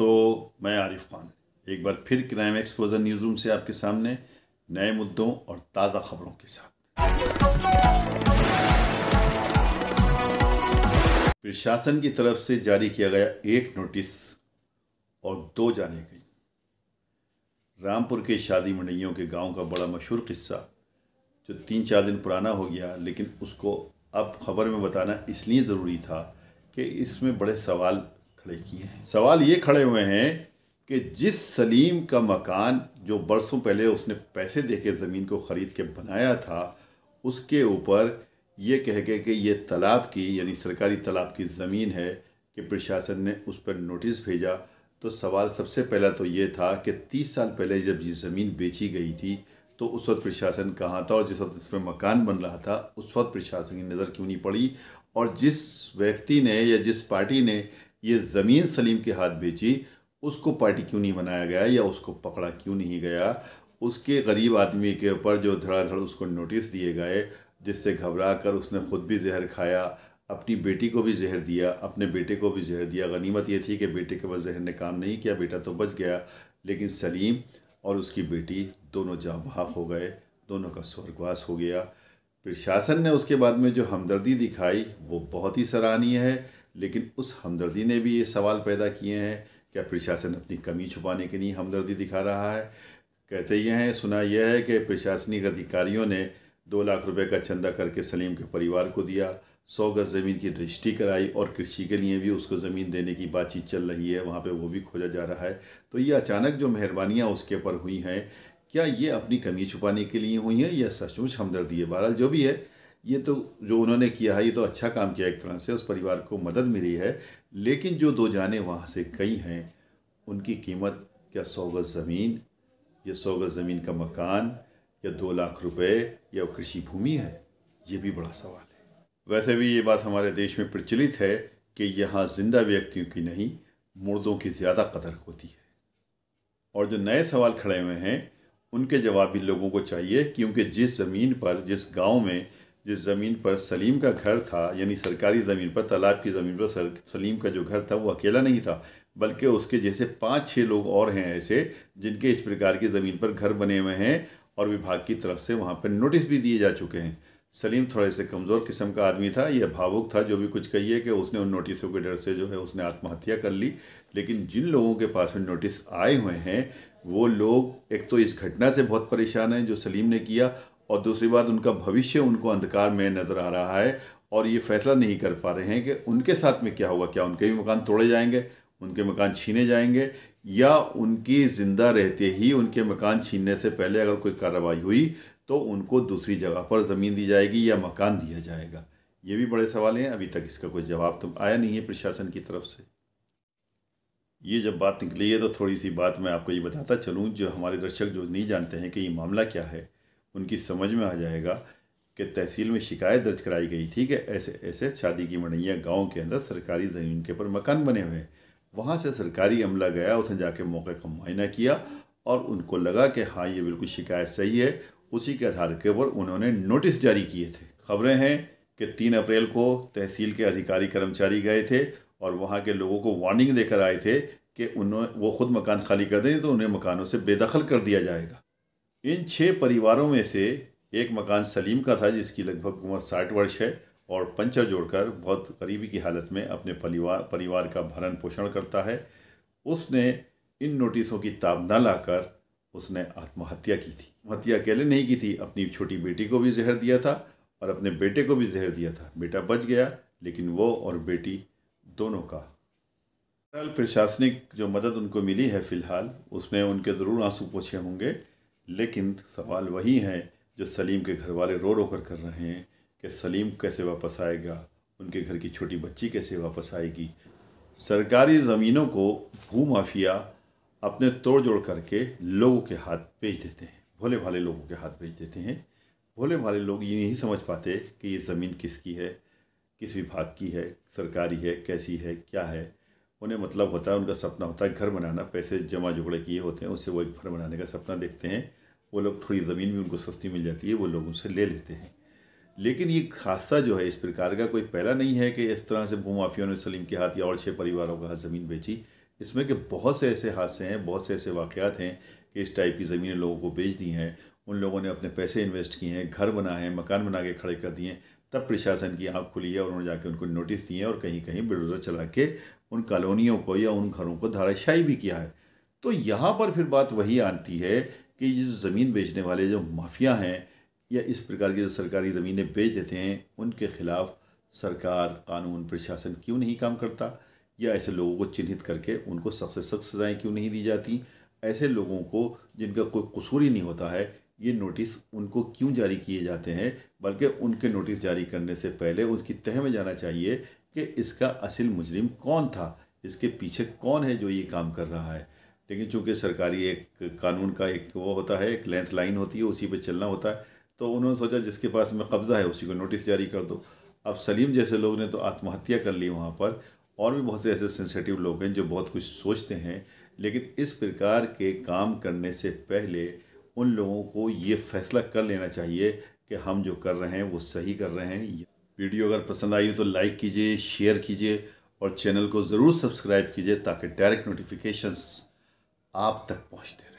दोस्तों, मैं आरिफ खान एक बार फिर क्राइम एक्सपोजर न्यूज़ रूम से आपके सामने नए मुद्दों और ताज़ा खबरों के साथ। प्रशासन की तरफ से जारी किया गया एक नोटिस और 2 जाने गई। रामपुर के शादी मंडइयों के गांव का बड़ा मशहूर किस्सा जो 3-4 दिन पुराना हो गया, लेकिन उसको अब खबर में बताना इसलिए ज़रूरी था कि इसमें बड़े सवाल खड़े किए हैं। सवाल ये खड़े हुए हैं कि जिस सलीम का मकान जो बरसों पहले उसने पैसे देके ज़मीन को ख़रीद के बनाया था, उसके ऊपर ये कह के कि ये तालाब की यानी सरकारी तालाब की ज़मीन है कि प्रशासन ने उस पर नोटिस भेजा। तो सवाल सबसे पहला तो ये था कि 30 साल पहले जब ये ज़मीन बेची गई थी तो उस वक्त प्रशासन कहाँ था, और जिस वक्त इस पर मकान बन रहा था उस वक्त प्रशासन की नज़र क्यों नहीं पड़ी, और जिस व्यक्ति ने या जिस पार्टी ने ये ज़मीन सलीम के हाथ बेची उसको पार्टी क्यों नहीं बनाया गया या उसको पकड़ा क्यों नहीं गया। उसके गरीब आदमी के ऊपर जो धड़ाधड़ उसको नोटिस दिए गए, जिससे घबरा कर उसने ख़ुद भी जहर खाया, अपनी बेटी को भी जहर दिया, अपने बेटे को भी जहर दिया। गनीमत ये थी कि बेटे के पास जहर ने काम नहीं किया, बेटा तो बच गया, लेकिन सलीम और उसकी बेटी दोनों जाँ बहक हो गए, दोनों का स्वर्गवास हो गया। प्रशासन ने उसके बाद में जो हमदर्दी दिखाई वो बहुत ही सराहनीय है, लेकिन उस हमदर्दी ने भी ये सवाल पैदा किए हैं, क्या प्रशासन अपनी कमी छुपाने के लिए हमदर्दी दिखा रहा है। कहते ये हैं, सुना यह है कि प्रशासनिक अधिकारियों ने 2 लाख रुपए का चंदा करके सलीम के परिवार को दिया, 100 गज ज़मीन की रजिस्ट्री कराई और कृषि के लिए भी उसको ज़मीन देने की बातचीत चल रही है, वहाँ पे वो भी खोजा जा रहा है। तो ये अचानक जो मेहरबानियाँ उसके ऊपर हुई हैं, क्या ये अपनी कमी छुपाने के लिए हुई हैं या सचमुच हमदर्दी है। बहरहाल जो भी है, ये तो जो उन्होंने किया है ये तो अच्छा काम किया, एक तरह से उस परिवार को मदद मिली है। लेकिन जो 2 जानें वहाँ से गई हैं उनकी कीमत क्या 100 गज ज़मीन या 100 गज ज़मीन का मकान या 2 लाख रुपए या कृषि भूमि है, ये भी बड़ा सवाल है। वैसे भी ये बात हमारे देश में प्रचलित है कि यहाँ जिंदा व्यक्तियों की नहीं, मुर्दों की ज़्यादा कदर होती है। और जो नए सवाल खड़े हुए हैं उनके जवाब भी लोगों को चाहिए, क्योंकि जिस ज़मीन पर, जिस गांव में, जिस ज़मीन पर सलीम का घर था, यानी सरकारी ज़मीन पर, तालाब की ज़मीन पर सलीम का जो घर था वो अकेला नहीं था, बल्कि उसके जैसे 5-6 लोग और हैं ऐसे जिनके इस प्रकार की ज़मीन पर घर बने हुए हैं और विभाग की तरफ से वहाँ पर नोटिस भी दिए जा चुके हैं। सलीम थोड़े से कमज़ोर किस्म का आदमी था, यह भावुक था, जो भी कुछ कहिए कि उसने उन नोटिसों के डर से जो है उसने आत्महत्या कर ली। लेकिन जिन लोगों के पास में नोटिस आए हुए हैं वो लोग एक तो इस घटना से बहुत परेशान हैं जो सलीम ने किया, और दूसरी बात उनका भविष्य उनको अंधकार में नज़र आ रहा है और ये फैसला नहीं कर पा रहे हैं कि उनके साथ में क्या होगा। क्या उनके भी मकान तोड़े जाएंगे, उनके मकान छीने जाएंगे, या उनकी ज़िंदा रहते ही उनके मकान छीनने से पहले अगर कोई कार्रवाई हुई तो उनको दूसरी जगह पर ज़मीन दी जाएगी या मकान दिया जाएगा। ये भी बड़े सवाल हैं। अभी तक इसका कोई जवाब तो आया नहीं है प्रशासन की तरफ से। ये जब बात निकली है तो थोड़ी सी बात मैं आपको ये बताता चलूँ, जो हमारे दर्शक जो नहीं जानते हैं कि ये मामला क्या है उनकी समझ में आ जाएगा कि तहसील में शिकायत दर्ज कराई गई थी कि ऐसे ऐसे शादी की मंडइयाँ गाँव के अंदर सरकारी ज़मीन के ऊपर मकान बने हुए हैं। वहाँ से सरकारी अमला गया, उसने जाके मौके का मुआयना किया और उनको लगा कि हाँ ये बिल्कुल शिकायत सही है। उसी के आधार के ऊपर उन्होंने नोटिस जारी किए थे। खबरें हैं कि 3 अप्रैल को तहसील के अधिकारी कर्मचारी गए थे और वहाँ के लोगों को वार्निंग देकर आए थे कि वो खुद मकान खाली कर दें तो उन्हें मकानों से बेदखल कर दिया जाएगा। इन 6 परिवारों में से एक मकान सलीम का था, जिसकी लगभग उम्र 60 वर्ष है और पंचर जोड़कर बहुत गरीबी की हालत में अपने परिवार का भरण पोषण करता है। उसने इन नोटिसों की ताब न लाकर उसने आत्महत्या की थी। हत्या अकेले नहीं की थी, अपनी छोटी बेटी को भी जहर दिया था और अपने बेटे को भी जहर दिया था। बेटा बच गया, लेकिन वो और बेटी दोनों का प्रशासनिक जो मदद उनको मिली है फ़िलहाल, उसने उनके ज़रूर आंसू पोंछे होंगे। लेकिन सवाल वही है जो सलीम के घर वाले रो रो कर रहे हैं कि सलीम कैसे वापस आएगा, उनके घर की छोटी बच्ची कैसे वापस आएगी। सरकारी ज़मीनों को भूमाफिया अपने तोड़ जोड़ करके लोगों के हाथ बेच देते हैं, भोले भाले लोगों के हाथ बेच देते हैं। भोले भाले लोग ये नहीं समझ पाते कि ये ज़मीन किसकी है, किस विभाग की है, सरकारी है, कैसी है, क्या है। उन्हें मतलब होता है, उनका सपना होता है घर बनाना, पैसे जमा जुगड़े किए होते हैं, उससे वो एक घर बनाने का सपना देखते हैं। वो लोग थोड़ी ज़मीन भी उनको सस्ती मिल जाती है, वो लोग उनसे ले लेते हैं। लेकिन ये हादसा जो है इस प्रकार का कोई पहला नहीं है कि इस तरह से भूमाफियों ने सलीम के हाथ या और 6 परिवारों का हाथ ज़मीन बेची। इसमें कि बहुत से ऐसे हादसे हैं, बहुत से ऐसे वाक़यात हैं कि इस टाइप की ज़मीनें लोगों को बेच दी हैं, उन लोगों ने अपने पैसे इन्वेस्ट किए हैं, घर बनाए हैं, मकान बना के खड़े कर दिए हैं, तब प्रशासन की आँख खुली है और उन्होंने जाके उनको नोटिस दिए हैं और कहीं कहीं बुलडोज़र चला के उन कॉलोनियों को या उन घरों को धराशायी भी किया है। तो यहाँ पर फिर बात वही आती है कि ये जो ज़मीन बेचने वाले जो माफिया हैं या इस प्रकार की जो सरकारी ज़मीनें बेच देते हैं, उनके खिलाफ सरकार, कानून, प्रशासन क्यों नहीं काम करता, या ऐसे लोगों को चिन्हित करके उनको सख्त से सख्त सज़ाएँ क्यों नहीं दी जाती। ऐसे लोगों को जिनका कोई कसूर ही नहीं होता है, ये नोटिस उनको क्यों जारी किए जाते हैं, बल्कि उनके नोटिस जारी करने से पहले उसकी तह में जाना चाहिए कि इसका असल मुजरिम कौन था, इसके पीछे कौन है जो ये काम कर रहा है। लेकिन चूंकि सरकारी एक कानून का एक वो होता है, एक लेंथ लाइन होती है, उसी पे चलना होता है, तो उन्होंने सोचा जिसके पास में कब्ज़ा है उसी को नोटिस जारी कर दो। अब सलीम जैसे लोग ने तो आत्महत्या कर ली वहाँ पर, और भी बहुत से ऐसे सेंसिटिव लोग हैं जो बहुत कुछ सोचते हैं, लेकिन इस प्रकार के काम करने से पहले उन लोगों को ये फैसला कर लेना चाहिए कि हम जो कर रहे हैं वो सही कर रहे हैं। वीडियो अगर पसंद आई हो तो लाइक कीजिए, शेयर कीजिए और चैनल को ज़रूर सब्सक्राइब कीजिए ताकि डायरेक्ट नोटिफिकेशंस आप तक पहुँचते रहें।